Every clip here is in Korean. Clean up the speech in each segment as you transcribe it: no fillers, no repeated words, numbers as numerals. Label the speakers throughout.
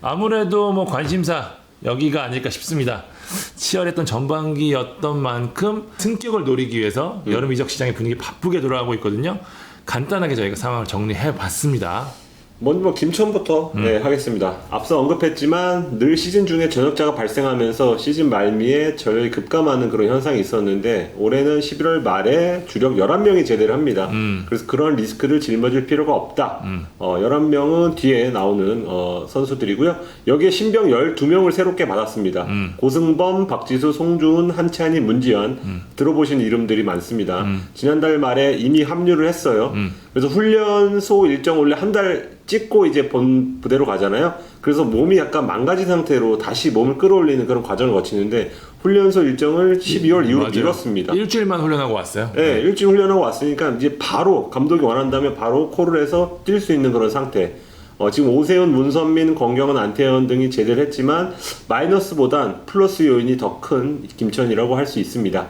Speaker 1: 아무래도 뭐 관심사 여기가 아닐까 싶습니다. 치열했던 전반기였던 만큼 승격을 노리기 위해서 여름 이적 시장의 분위기 바쁘게 돌아가고 있거든요. 간단하게 저희가 상황을 정리해 봤습니다.
Speaker 2: 먼저 김천부터 하겠습니다. 앞서 언급했지만 늘 시즌 중에 전역자가 발생하면서 시즌 말미에 저혈이 급감하는 그런 현상이 있었는데 올해는 11월 말에 주력 11명이 제대를 합니다. 그래서 그런 리스크를 짊어질 필요가 없다. 11명은 뒤에 나오는 선수들이고요. 여기에 신병 12명을 새롭게 받았습니다. 고승범, 박지수, 송주훈, 한찬희, 문지현 들어보신 이름들이 많습니다. 지난달 말에 이미 합류를 했어요. 그래서 훈련소 일정 원래 한 달 찍고 이제 본 부대로 가잖아요. 그래서 몸이 약간 망가진 상태로 다시 몸을 끌어올리는 그런 과정을 거치는데 훈련소 일정을 12월 이후로 미뤘습니다.
Speaker 1: 일주일만 훈련하고 왔어요.
Speaker 2: 네, 일주일 훈련하고 왔으니까 이제 바로 감독이 원한다면 바로 콜을 해서 뛸 수 있는 그런 상태. 지금 오세훈, 문선민, 권경은, 안태현 등이 제대를 했지만 마이너스보단 플러스 요인이 더 큰 김천이라고 할 수 있습니다.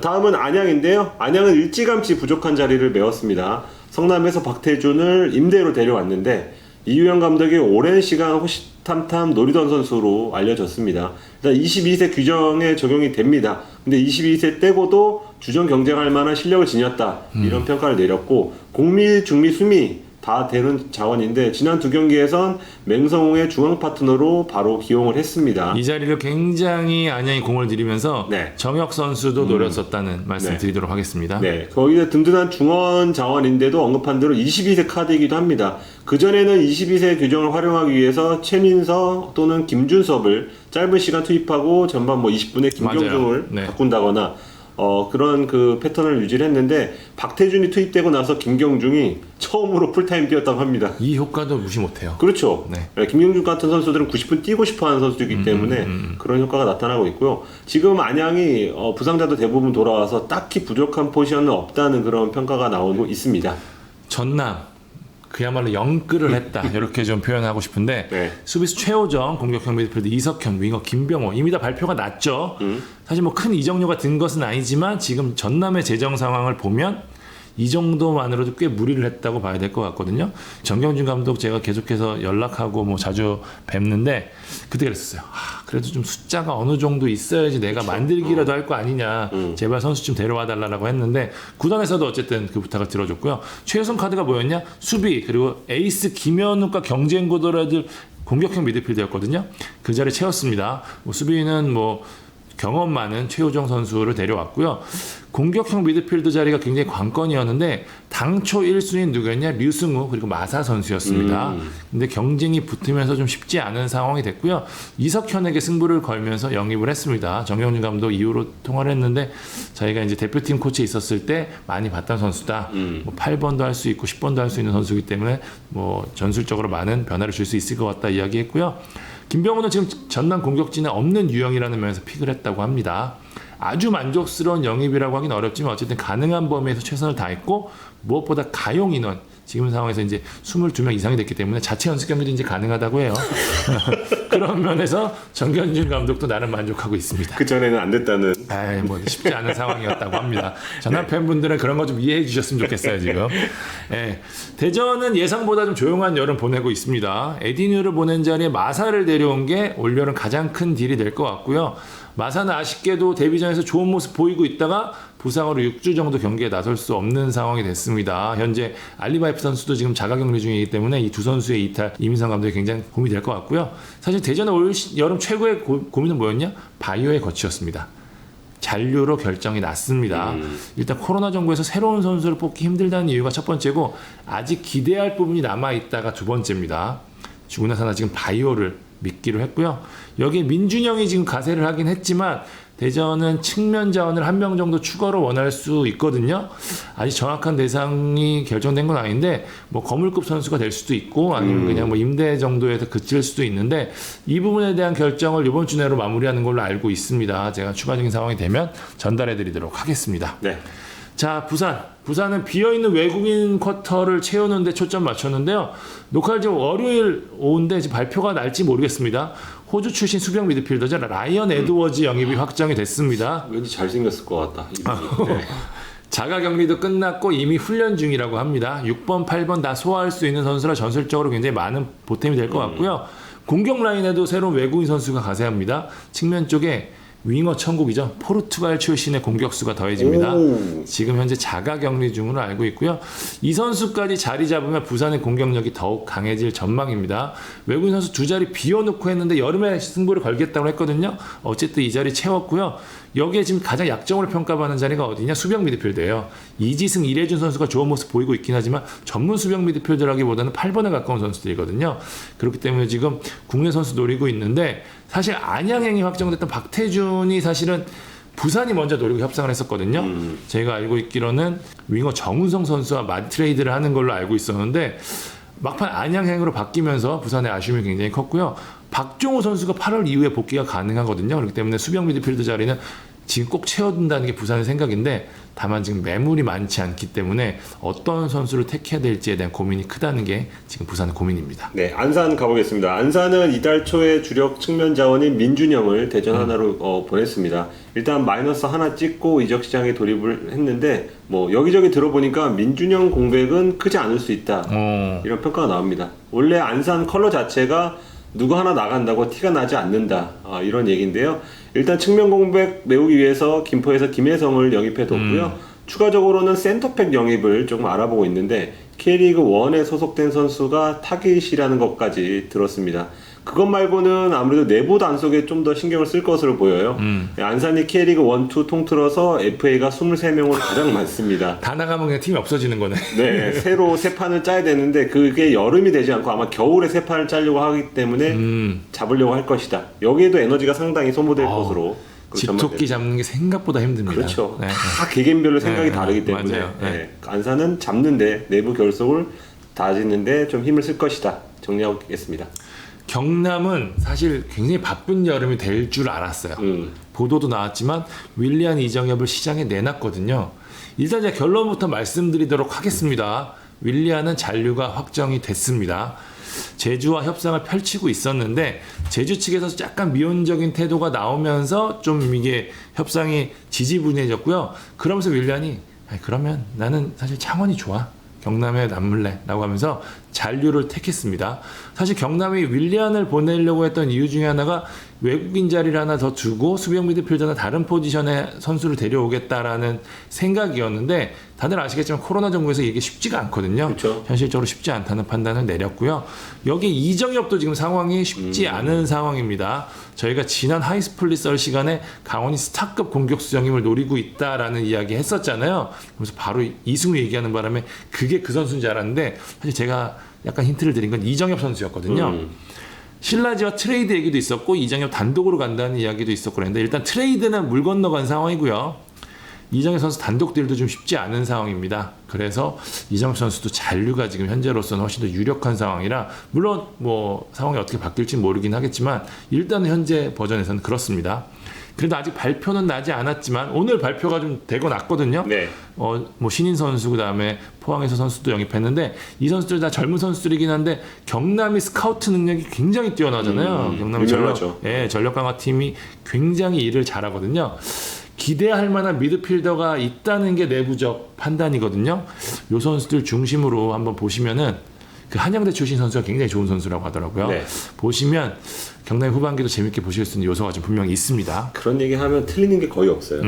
Speaker 2: 다음은 안양인데요. 안양은 일찌감치 부족한 자리를 메웠습니다. 성남에서 박태준을 임대로 데려왔는데 이유영 감독이 오랜 시간 호시탐탐 노리던 선수로 알려졌습니다. 일단 22세 규정에 적용이 됩니다. 근데 22세 떼고도 주전 경쟁할 만한 실력을 지녔다. 이런 평가를 내렸고 공미, 중미, 수미 다 되는 자원인데 지난 두 경기에선 맹성웅의 중앙 파트너로 바로 기용을 했습니다.
Speaker 1: 이 자리를 굉장히 안양이 공을 들이면서
Speaker 2: 네.
Speaker 1: 정혁 선수도 노렸었다는 말씀 드리도록 하겠습니다.
Speaker 2: 네, 거기에 든든한 중원 자원인데도 언급한 대로 22세 카드이기도 합니다. 그전에는 22세 규정을 활용하기 위해서 최민서 또는 김준섭을 짧은 시간 투입하고 전반 20분에 김경중을 바꾼다거나 그런 그 패턴을 유지를 했는데 박태준이 투입되고 나서 김경중이 처음으로 풀타임 뛰었다고 합니다.
Speaker 1: 이 효과도 무시 못해요.
Speaker 2: 그렇죠. 네, 김경중 같은 선수들은 90분 뛰고 싶어하는 선수이기 때문에 그런 효과가 나타나고 있고요. 지금 안양이 부상자도 대부분 돌아와서 딱히 부족한 포지션은 없다는 그런 평가가 나오고 있습니다.
Speaker 1: 전남 그야말로 영끌을 했다 이렇게 좀 표현하고 싶은데 수비수 최호정, 공격형 미드필더 이석현, 윙어 김병호 이미 다 발표가 났죠. 사실 뭐 큰 이적료가 든 것은 아니지만 지금 전남의 재정 상황을 보면 이 정도만으로도 꽤 무리를 했다고 봐야 될 것 같거든요. 정경준 감독 제가 계속해서 연락하고 뭐 자주 뵙는데 그때 그랬었어요. 그래도 좀 숫자가 어느 정도 있어야지 내가 만들기라도 할 거 아니냐. 제발 선수 좀 데려와 달라고 했는데 구단에서도 어쨌든 그 부탁을 들어줬고요. 최우선 카드가 뭐였냐? 수비 그리고 에이스 김현욱과 경쟁 구도라들 공격형 미드필더였거든요. 그 자리 채웠습니다. 수비는 뭐 경험 많은 최호정 선수를 데려왔고요. 공격형 미드필더 자리가 굉장히 관건이었는데 당초 1순위는 누구였냐? 류승우 그리고 마사 선수였습니다. 근데 경쟁이 붙으면서 좀 쉽지 않은 상황이 됐고요. 이석현에게 승부를 걸면서 영입을 했습니다. 정경준 감독 이후로 통화를 했는데 저희가 이제 대표팀 코치에 있었을 때 많이 봤던 선수다. 뭐 8번도 할 수 있고 10번도 할 수 있는 선수이기 때문에 뭐 전술적으로 많은 변화를 줄 수 있을 것 같다 이야기했고요. 김병호는 지금 전남 공격진에 없는 유형이라는 면에서 픽을 했다고 합니다. 아주 만족스러운 영입이라고 하긴 어렵지만 어쨌든 가능한 범위에서 최선을 다했고 무엇보다 가용 인원 지금 상황에서 이제 22명 이상이 됐기 때문에 자체 연습 경기도 이제 가능하다고 해요. 그런 면에서 정경준 감독도 나름 만족하고 있습니다.
Speaker 2: 그 전에는 안 됐다는.
Speaker 1: 뭐 쉽지 않은 상황이었다고 합니다. 전남 팬분들은 그런 거 좀 이해해 주셨으면 좋겠어요 지금. 대전은 예상보다 좀 조용한 여름 보내고 있습니다. 에디뉴를 보낸 자리에 마사를 데려온 게 올 여름 가장 큰 딜이 될 것 같고요. 마사는 아쉽게도 데뷔전에서 좋은 모습 보이고 있다가 부상으로 6주 정도 경기에 나설 수 없는 상황이 됐습니다. 현재 알리바이프 선수도 지금 자가격리 중이기 때문에 이 두 선수의 이탈 이민성 감독이 굉장히 고민이 될 것 같고요. 사실 대전의 올 여름 최고의 고민은 뭐였냐? 바이오의 거치였습니다. 잔류로 결정이 났습니다. 일단 코로나 정부에서 새로운 선수를 뽑기 힘들다는 이유가 첫 번째고 아직 기대할 부분이 남아있다가 두 번째입니다. 주군나사나 지금 바이오를 믿기로 했고요. 여기에 민준영이 지금 가세를 하긴 했지만 대전은 측면 자원을 한 명 정도 추가로 원할 수 있거든요. 아직 정확한 대상이 결정된 건 아닌데 뭐 거물급 선수가 될 수도 있고 아니면 그냥 뭐 임대 정도에서 그칠 수도 있는데 이 부분에 대한 결정을 이번 주 내로 마무리하는 걸로 알고 있습니다. 제가 추가적인 상황이 되면 전달해 드리도록 하겠습니다. 자, 부산은 비어있는 외국인 쿼터를 채우는 데 초점 맞췄는데요. 녹화를 지금 월요일 오후인데 지금 발표가 날지 모르겠습니다. 호주 출신 수비형 미드필더죠. 라이언 에드워즈 영입이 확정이 됐습니다.
Speaker 2: 왠지 잘생겼을 것 같다.
Speaker 1: 자가격리도 끝났고 이미 훈련 중이라고 합니다. 6번, 8번 다 소화할 수 있는 선수라 전술적으로 굉장히 많은 보탬이 될 것 같고요. 공격 라인에도 새로운 외국인 선수가 가세합니다. 측면 쪽에 윙어 천국이죠. 포르투갈 출신의 공격수가 더해집니다. 지금 현재 자가격리 중으로 알고 있고요. 이 선수까지 자리 잡으면 부산의 공격력이 더욱 강해질 전망입니다. 외국인 선수 두 자리 비워놓고 했는데 여름에 승부를 걸겠다고 했거든요. 어쨌든 이 자리 채웠고요. 여기에 지금 가장 약점으로 평가받는 자리가 어디냐? 수비형 미드필더예요. 이지승, 이래준 선수가 좋은 모습 보이고 있긴 하지만 전문 수비형 미드필더라기보다는 8번에 가까운 선수들이거든요. 그렇기 때문에 지금 국내 선수 노리고 있는데 사실 안양행이 확정됐던 박태준이 사실은 부산이 먼저 노리고 협상을 했었거든요. 제가 알고 있기로는 윙어 정우성 선수와 맞트레이드를 하는 걸로 알고 있었는데 막판 안양행으로 바뀌면서 부산의 아쉬움이 굉장히 컸고요. 박종호 선수가 8월 이후에 복귀가 가능하거든요. 그렇기 때문에 수비형 미드필더 자리는 지금 꼭 채워둔다는 게 부산의 생각인데 다만 지금 매물이 많지 않기 때문에 어떤 선수를 택해야 될지에 대한 고민이 크다는 게 지금 부산의 고민입니다.
Speaker 2: 네, 안산 가보겠습니다. 안산은 이달 초에 주력 측면 자원인 민준영을 대전 하나로 보냈습니다. 일단 마이너스 하나 찍고 이적 시장에 돌입을 했는데 뭐 여기저기 들어보니까 민준영 공백은 크지 않을 수 있다. 이런 평가가 나옵니다. 원래 안산 컬러 자체가 누구 하나 나간다고 티가 나지 않는다. 이런 얘기인데요. 일단 측면 공백 메우기 위해서 김포에서 김혜성을 영입해 뒀고요. 추가적으로는 센터백 영입을 조금 알아보고 있는데 K리그 1에 소속된 선수가 타깃이라는 것까지 들었습니다. 그것 말고는 아무래도 내부 단속에 좀 더 신경을 쓸 것으로 보여요. 안산이 K리그 1, 2 통틀어서 FA가 23명으로 가장 많습니다.
Speaker 1: 다 나가면 그냥 팀이 없어지는 거네.
Speaker 2: 네, 새로 세 판을 짜야 되는데 그게 여름이 되지 않고 아마 겨울에 세 판을 짜려고 하기 때문에 잡으려고 할 것이다. 여기에도 에너지가 상당히 소모될 것으로
Speaker 1: 집토끼 잡는 게 생각보다 힘듭니다.
Speaker 2: 그렇죠. 네. 다 개개인별로 생각이 다르기 때문에
Speaker 1: 네.
Speaker 2: 안산은 잡는데 내부 결속을 다지는데 좀 힘을 쓸 것이다. 정리하겠습니다.
Speaker 1: 경남은 사실 굉장히 바쁜 여름이 될 줄 알았어요. 보도도 나왔지만 윌리안 이정엽을 시장에 내놨거든요. 일단 제가 결론부터 말씀드리도록 하겠습니다. 윌리안은 잔류가 확정이 됐습니다. 제주와 협상을 펼치고 있었는데 제주 측에서 약간 미온적인 태도가 나오면서 좀 이게 협상이 지지부진해졌고요. 그러면서 윌리안이 그러면 나는 사실 창원이 좋아. 경남에 남을래 라고 하면서 잔류를 택했습니다. 사실 경남이 윌리안을 보내려고 했던 이유 중에 하나가 외국인 자리를 하나 더 주고 수비형 미드필더나 다른 포지션의 선수를 데려오겠다라는 생각이었는데 다들 아시겠지만 코로나 정부에서 이게 쉽지가 않거든요.
Speaker 2: 그렇죠.
Speaker 1: 현실적으로 쉽지 않다는 판단을 내렸고요. 여기 이정엽도 지금 상황이 쉽지 않은 상황입니다. 저희가 지난 하이스플릿 썰 시간에 강원이 스타급 공격수 영입을 노리고 있다라는 이야기 했었잖아요. 그래서 바로 이승우 얘기하는 바람에 그게 그 선수인 줄 알았는데 사실 제가 약간 힌트를 드린 건 이정엽 선수였거든요. 신라지와 트레이드 얘기도 있었고 이정엽 단독으로 간다는 이야기도 있었고 그랬는데 일단 트레이드는 물 건너간 상황이고요. 이정엽 선수 단독 딜도 좀 쉽지 않은 상황입니다. 그래서 이정엽 선수도 잔류가 지금 현재로서는 훨씬 더 유력한 상황이라 물론 뭐 상황이 어떻게 바뀔지 모르긴 하겠지만 일단 현재 버전에서는 그렇습니다. 그래도 아직 발표는 나지 않았지만 오늘 발표가 좀 되고 났거든요.
Speaker 2: 네.
Speaker 1: 뭐 신인 선수 그다음에 포항에서 선수도 영입했는데 이 선수들 다 젊은 선수들이긴 한데 경남이 스카우트 능력이 굉장히 뛰어나잖아요. 경남이 전력 강화 팀이 굉장히 일을 잘하거든요. 기대할 만한 미드필더가 있다는 게 내부적 판단이거든요. 요 선수들 중심으로 한번 보시면은 그 한양대 출신 선수가 굉장히 좋은 선수라고 하더라고요.
Speaker 2: 네.
Speaker 1: 보시면 경남 후반기도 재밌게 보실 수 있는 요소가 좀 분명히 있습니다.
Speaker 2: 그런 얘기 하면 틀리는 게 거의 없어요.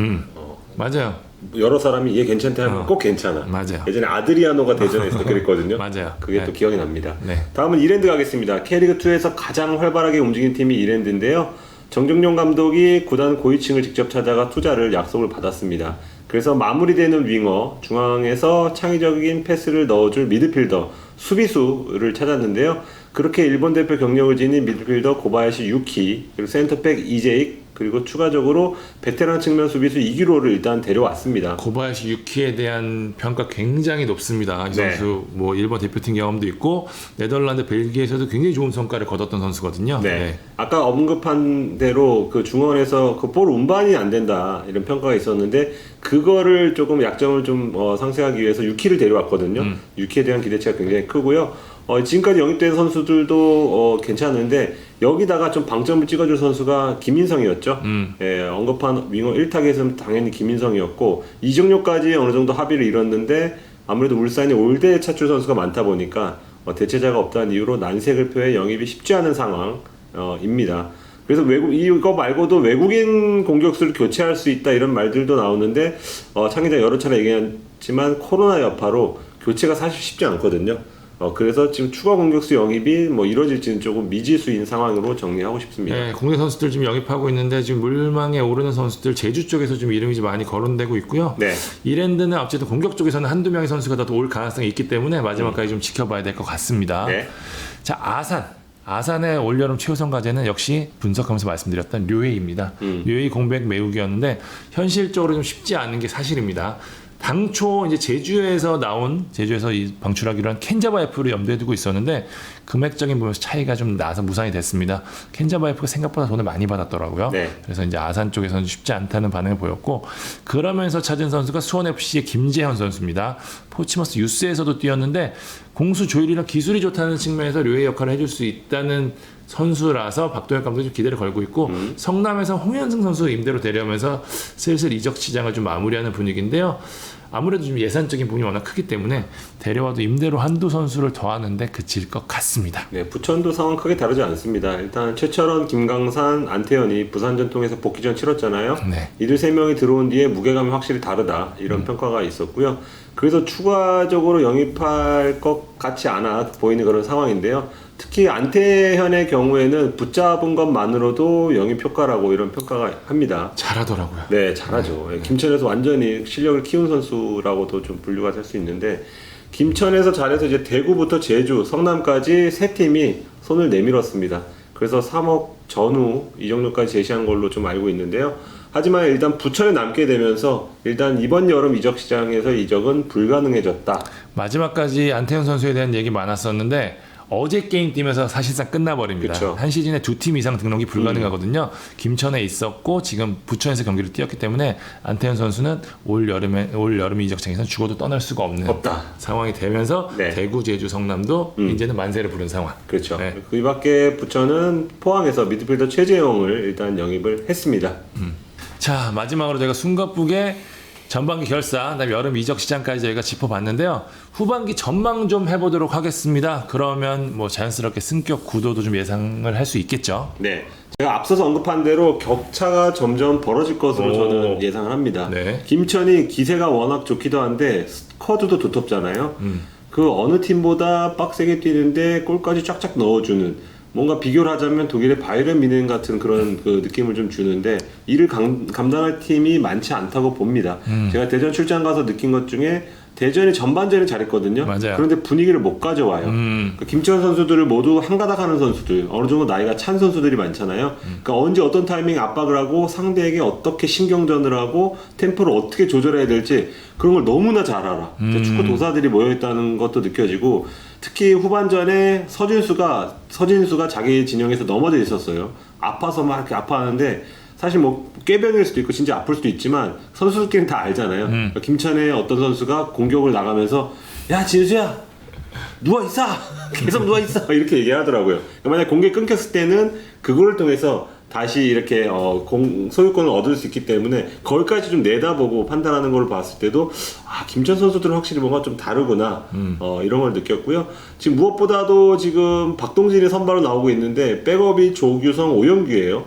Speaker 1: 맞아요.
Speaker 2: 여러 사람이 얘 괜찮다 하면 꼭 괜찮아.
Speaker 1: 맞아요.
Speaker 2: 예전에 아드리아노가 대전에서 그랬거든요.
Speaker 1: 맞아요.
Speaker 2: 그게 또 기억이 납니다.
Speaker 1: 네.
Speaker 2: 다음은 이랜드 가겠습니다. K리그2에서 가장 활발하게 움직인 팀이 이랜드인데요. 정정용 감독이 구단 고위층을 직접 찾아가 투자를 약속을 받았습니다. 그래서 마무리되는 윙어, 중앙에서 창의적인 패스를 넣어줄 미드필더, 수비수를 찾았는데요. 그렇게 일본 대표 경력을 지닌 미드필더 고바야시 유키, 그리고 센터백 이재익, 그리고 추가적으로 베테랑 측면 수비수 이기로를 일단 데려왔습니다.
Speaker 1: 고바야시 유키에 대한 평가 굉장히 높습니다. 이 선수 뭐 일본 대표팀 경험도 있고 네덜란드, 벨기에에서도 굉장히 좋은 성과를 거뒀던 선수거든요.
Speaker 2: 네. 아까 언급한 대로 그 중원에서 그 볼 운반이 안 된다 이런 평가가 있었는데 그거를 조금 약점을 좀 상쇄하기 위해서 유키를 데려왔거든요. 유키에 대한 기대치가 굉장히 크고요. 지금까지 영입된 선수들도 괜찮은데 여기다가 좀 방점을 찍어줄 선수가 김인성이었죠. 예, 언급한 윙어 1타겟은 당연히 김인성이었고 이정료까지 어느 정도 합의를 이뤘는데 아무래도 울산이 올대 차출 선수가 많다 보니까 대체자가 없다는 이유로 난색을 표해 영입이 쉽지 않은 상황입니다. 그래서 이거 말고도 외국인 공격수를 교체할 수 있다 이런 말들도 나오는데 창 기자 여러 차례 얘기했지만 코로나 여파로 교체가 사실 쉽지 않거든요. 그래서 지금 추가 공격수 영입이 뭐 이루어질지는 조금 미지수인 상황으로 정리하고 싶습니다.
Speaker 1: 네, 국내 선수들 지금 영입하고 있는데 지금 물망에 오르는 선수들 제주 쪽에서 좀 이름이 좀 많이 거론되고 있고요.
Speaker 2: 네.
Speaker 1: 이랜드는 어쨌든 공격 쪽에서는 한두 명의 선수가 더 올 가능성이 있기 때문에 마지막까지 좀 지켜봐야 될 것 같습니다.
Speaker 2: 네.
Speaker 1: 자, 아산의 올여름 최우선 과제는 역시 분석하면서 말씀드렸던 류웨이입니다. 류웨이 공백 메우기였는데 현실적으로 좀 쉽지 않은 게 사실입니다. 당초 이제 제주에서 이 방출하기로 한 켄자바이프를 염두에 두고 있었는데 금액적인 부분에서 차이가 좀 나서 무산이 됐습니다. 켄자바이프가 생각보다 돈을 많이 받았더라고요.
Speaker 2: 네.
Speaker 1: 그래서 이제 아산 쪽에서는 쉽지 않다는 반응을 보였고 그러면서 찾은 선수가 수원FC의 김재현 선수입니다. 포치머스 유스에서도 뛰었는데 공수 조율이랑 기술이 좋다는 측면에서 류의 역할을 해줄 수 있다는 선수라서 박동혁 감독이 좀 기대를 걸고 있고 성남에서 홍현승 선수 임대로 데려오면서 슬슬 이적 시장을 좀 마무리하는 분위기인데요. 아무래도 좀 예산적인 부분이 워낙 크기 때문에 데려와도 임대로 한두 선수를 더하는데 그칠 것 같습니다.
Speaker 2: 네, 부천도 상황 크게 다르지 않습니다. 일단 최철원, 김강산, 안태현이 부산전 통해서 복귀전 치렀잖아요.
Speaker 1: 네.
Speaker 2: 이들 3명이 들어온 뒤에 무게감이 확실히 다르다 이런 평가가 있었고요. 그래서 추가적으로 영입할 것 같지 않아 보이는 그런 상황인데요. 특히 안태현의 경우에는 붙잡은 것만으로도 영입 효과라고 이런 평가가 합니다.
Speaker 1: 잘하더라고요.
Speaker 2: 네, 잘하죠. 네. 김천에서 완전히 실력을 키운 선수라고도 좀 분류가 될 수 있는데 김천에서 잘해서 이제 대구부터 제주, 성남까지 세 팀이 손을 내밀었습니다. 그래서 3억 전후 이적료까지 제시한 걸로 좀 알고 있는데요. 하지만 일단 부천에 남게 되면서 일단 이번 여름 이적 시장에서 이적은 불가능해졌다.
Speaker 1: 마지막까지 안태현 선수에 대한 얘기 많았었는데 어제 게임 뛰면서 사실상 끝나버립니다.
Speaker 2: 그쵸.
Speaker 1: 한 시즌에 2팀 이상 등록이 불가능하거든요. 김천에 있었고 지금 부천에서 경기를 뛰었기 때문에 안태현 선수는 올 여름 이적장에서는 죽어도 떠날 수가 없는 상황이 되면서
Speaker 2: 네.
Speaker 1: 대구, 제주, 성남도 이제는 만세를 부른 상황.
Speaker 2: 그렇죠.
Speaker 1: 네.
Speaker 2: 그 밖에 부천은 포항에서 미드필더 최재영을 일단 영입을 했습니다.
Speaker 1: 자, 마지막으로 제가 숨가쁘게 전반기 결산, 그다음에 여름 이적 시장까지 저희가 짚어봤는데요. 후반기 전망 좀 해보도록 하겠습니다. 그러면 뭐 자연스럽게 승격 구도도 좀 예상을 할 수 있겠죠.
Speaker 2: 네. 제가 앞서서 언급한 대로 격차가 점점 벌어질 것으로 저는 예상을 합니다.
Speaker 1: 네.
Speaker 2: 김천이 기세가 워낙 좋기도 한데 스쿼드도 두텁잖아요. 그 어느 팀보다 빡세게 뛰는데 골까지 쫙쫙 넣어주는 뭔가 비교를 하자면 독일의 바이에른 뮌헨 같은 그런 그 느낌을 좀 주는데 이를 감당할 팀이 많지 않다고 봅니다. 제가 대전 출장 가서 느낀 것 중에 대전이 전반전에 잘했거든요.
Speaker 1: 맞아요.
Speaker 2: 그런데 분위기를 못 가져와요. 그러니까 김천 선수들을 모두 한가닥 하는 선수들, 어느 정도 나이가 찬 선수들이 많잖아요. 그러니까 언제 어떤 타이밍에 압박을 하고 상대에게 어떻게 신경전을 하고 템포를 어떻게 조절해야 될지 그런 걸 너무나 잘 알아. 축구 도사들이 모여있다는 것도 느껴지고 특히 후반전에 서진수가 자기 진영에서 넘어져 있었어요. 아파서 막 이렇게 아파하는데 사실 뭐 꾀병일 수도 있고 진짜 아플 수도 있지만 선수들끼리는 다 알잖아요. 그러니까 김천의 어떤 선수가 공격을 나가면서 야 진수야 누워있어 계속 누워있어 이렇게 얘기하더라고요. 그러니까 만약 공격이 끊겼을 때는 그거를 통해서 다시 이렇게 소유권을 얻을 수 있기 때문에 거기까지 좀 내다보고 판단하는 걸 봤을 때도 김천 선수들은 확실히 뭔가 좀 다르구나 이런 걸 느꼈고요. 지금 무엇보다도 지금 박동진이 선발로 나오고 있는데 백업이 조규성, 오영규예요.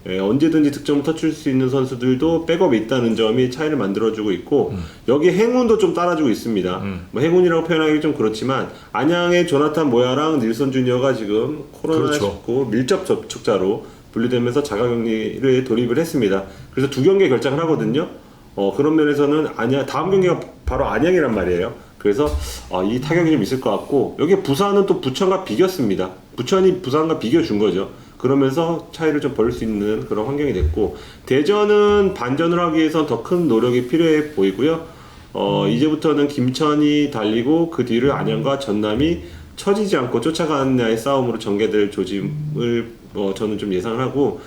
Speaker 2: 예, 언제든지 득점을 터칠 수 있는 선수들도 백업이 있다는 점이 차이를 만들어주고 있고 여기 행운도 좀 따라주고 있습니다. 뭐 행운이라고 표현하기 좀 그렇지만 안양의 조나탄 모야랑 닐슨 주니어가 지금 코로나19 밀접 접촉자로 분류되면서 자가격리를 돌입을 했습니다. 그래서 2경기에 결장을 하거든요. 그런 면에서는 다음 경기가 바로 안양이란 말이에요. 그래서 이 타격이 좀 있을 것 같고 여기 부산은 또 부천과 비겼습니다. 부천이 부산과 비겨준 거죠. 그러면서 차이를 좀 벌릴 수 있는 그런 환경이 됐고 대전은 반전을 하기 위해서 더 큰 노력이 필요해 보이고요. 이제부터는 김천이 달리고 그 뒤를 안양과 전남이 처지지 않고 쫓아가는 싸움으로 전개될 조짐을 저는 좀 예상을 하고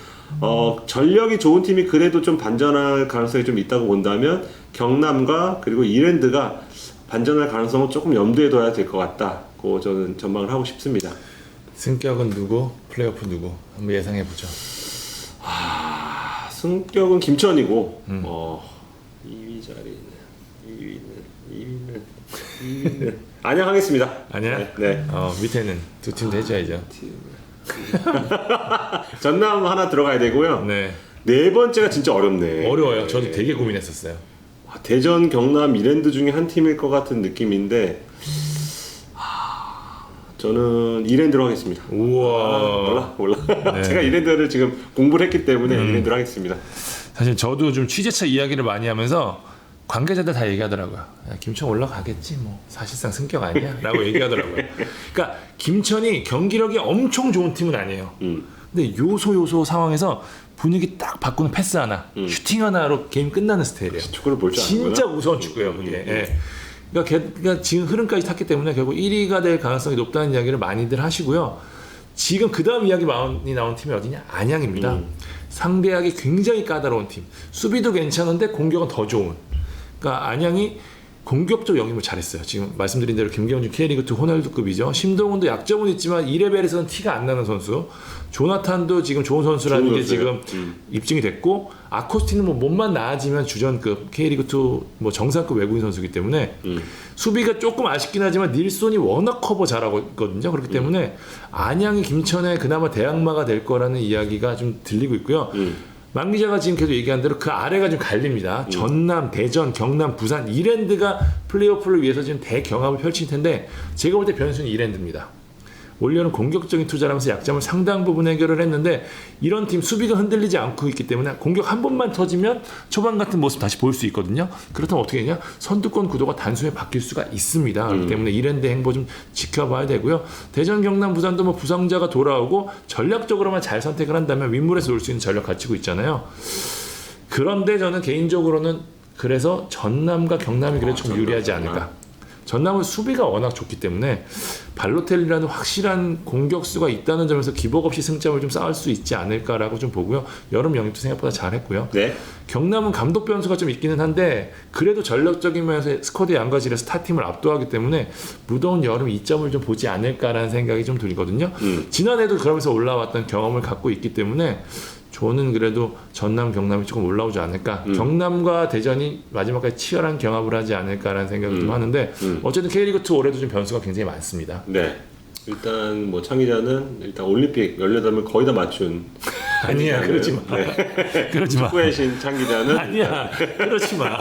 Speaker 2: 전력이 좋은 팀이 그래도 좀 반전할 가능성이 좀 있다고 본다면 경남과 그리고 이랜드가 반전할 가능성은 조금 염두에 둬야 될 것 같다고 저는 전망을 하고 싶습니다.
Speaker 1: 승격은 누구? 플레이오프 누구? 한번 예상해 보죠.
Speaker 2: 승격은 김천이고 2위 자리는 2위는 안양하겠습니다.
Speaker 1: 아니야?
Speaker 2: 네.
Speaker 1: 밑에는 두 팀도 해줘야죠.
Speaker 2: 전남 하나 들어가야 되고요.
Speaker 1: 네.
Speaker 2: 네 번째가 진짜 어렵네.
Speaker 1: 어려워요. 저도 되게 고민했었어요.
Speaker 2: 대전, 경남, 이랜드 중에 한 팀일 것 같은 느낌인데 저는 이랜드로 하겠습니다.
Speaker 1: 우와.
Speaker 2: 몰라. 네. 제가 이랜드를 지금 공부를 했기 때문에 이랜드로 하겠습니다.
Speaker 1: 사실 저도 좀 취재차 이야기를 많이 하면서 관계자들 다 얘기하더라고요. 야, 김천 올라가겠지 뭐 사실상 승격 아니야? 라고 얘기하더라고요. 그러니까 김천이 경기력이 엄청 좋은 팀은 아니에요. 근데 요소 상황에서 분위기 딱 바꾸는 패스 하나, 슈팅 하나로 게임 끝나는 스타일이에요.
Speaker 2: 축구를 볼 줄 아는구나.
Speaker 1: 진짜 무서운 축구예요, 그게. 예. 그러니까 지금 흐름까지 탔기 때문에 결국 1위가 될 가능성이 높다는 이야기를 많이들 하시고요. 지금 그 다음 이야기 많이 나온 팀이 어디냐? 안양입니다. 상대하기 굉장히 까다로운 팀. 수비도 괜찮은데 공격은 더 좋은. 그러니까 안양이 공격적 영입을 잘했어요. 지금 말씀드린 대로 김경준 K리그2 호날두급이죠. 심동훈도 약점은 있지만 2레벨에서는 티가 안 나는 선수. 조나탄도 지금 좋은 선수라는 게 지금 입증이 됐고, 아코스티는 뭐 몸만 나아지면 주전급 K리그2 뭐 정상급 외국인 선수이기 때문에 수비가 조금 아쉽긴 하지만 닐손이 워낙 커버 잘하고 있거든요. 그렇기 때문에 안양이 김천의 그나마 대항마가 될 거라는 이야기가 좀 들리고 있고요. 만 기자가 지금 계속 얘기한 대로 그 아래가 좀 갈립니다. 전남, 대전, 경남, 부산, 이랜드가 플레이오프를 위해서 지금 대경합을 펼칠 텐데 제가 볼 때 변수는 이랜드입니다. 올여름 공격적인 투자를 하면서 약점을 상당 부분 해결을 했는데 이런 팀 수비가 흔들리지 않고 있기 때문에 공격 한 번만 터지면 초반 같은 모습 다시 볼 수 있거든요. 그렇다면 어떻게 되냐? 선두권 구도가 단숨에 바뀔 수가 있습니다. 그렇기 때문에 이랜드 행보 좀 지켜봐야 되고요. 대전, 경남, 부산도 뭐 부상자가 돌아오고 전략적으로만 잘 선택을 한다면 윗물에서 놀 수 있는 전력 갖추고 있잖아요. 그런데 저는 개인적으로는 그래서 전남과 경남이 그래도 좀 유리하지 않을까. 전남은 수비가 워낙 좋기 때문에 발로텔리라는 확실한 공격수가 있다는 점에서 기복 없이 승점을 좀 쌓을 수 있지 않을까라고 좀 보고요. 여름 영입도 생각보다 잘했고요.
Speaker 2: 네.
Speaker 1: 경남은 감독 변수가 좀 있기는 한데 그래도 전력적인 면에서 스쿼드 양가질에서 타팀을 압도하기 때문에 무더운 여름 이점을 좀 보지 않을까라는 생각이 좀 들거든요. 지난해도 그러면서 올라왔던 경험을 갖고 있기 때문에 저는 그래도 전남, 경남이 조금 올라오지 않을까. 경남과 대전이 마지막까지 치열한 경합을 하지 않을까라는 생각을 좀 하는데 어쨌든 K리그2 올해도 좀 변수가 굉장히 많습니다.
Speaker 2: 네. 일단 뭐 창기자는 일단 올림픽 18명 거의 다 맞춘.
Speaker 1: 아니야, 그러지 마.
Speaker 2: 네.
Speaker 1: 그러지 마.
Speaker 2: 축구의 신 창기자는
Speaker 1: 아니야, 그러지 마.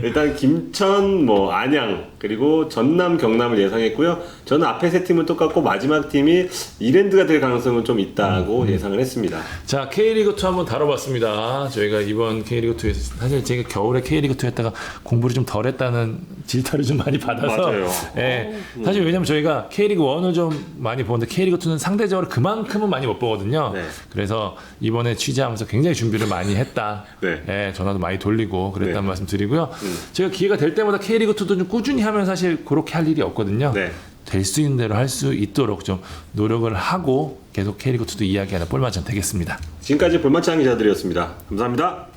Speaker 2: 일단 김천, 뭐 안양 그리고 전남, 경남을 예상했고요. 저는 앞에 세 팀은 똑같고 마지막 팀이 이랜드가 될 가능성은 좀 있다고 예상을 했습니다.
Speaker 1: 자, K리그2 한번 다뤄봤습니다. 저희가 이번 K리그2에서 사실 제가 겨울에 K리그2 했다가 공부를 좀 덜 했다는 질타를 좀 많이 받아서
Speaker 2: 맞아요.
Speaker 1: 예, 사실 왜냐면 저희가 K리그1을 좀 많이 보는데 K리그2는 상대적으로 그만큼은 많이 못 보거든요.
Speaker 2: 네.
Speaker 1: 그래서 이번에 취재하면서 굉장히 준비를 많이 했다.
Speaker 2: 네.
Speaker 1: 예, 전화도 많이 돌리고 그랬다는
Speaker 2: 네.
Speaker 1: 말씀 드리고요. 제가 기회가 될 때마다 K리그2도 좀 꾸준히 하면 사실 그렇게 할 일이 없거든요.
Speaker 2: 네.
Speaker 1: 될 수 있는 대로 할 수 있도록 좀 노력을 하고 계속 K리그2도 이야기하는 볼만점 되겠습니다.
Speaker 2: 지금까지 볼만찬 기자들이었습니다. 감사합니다.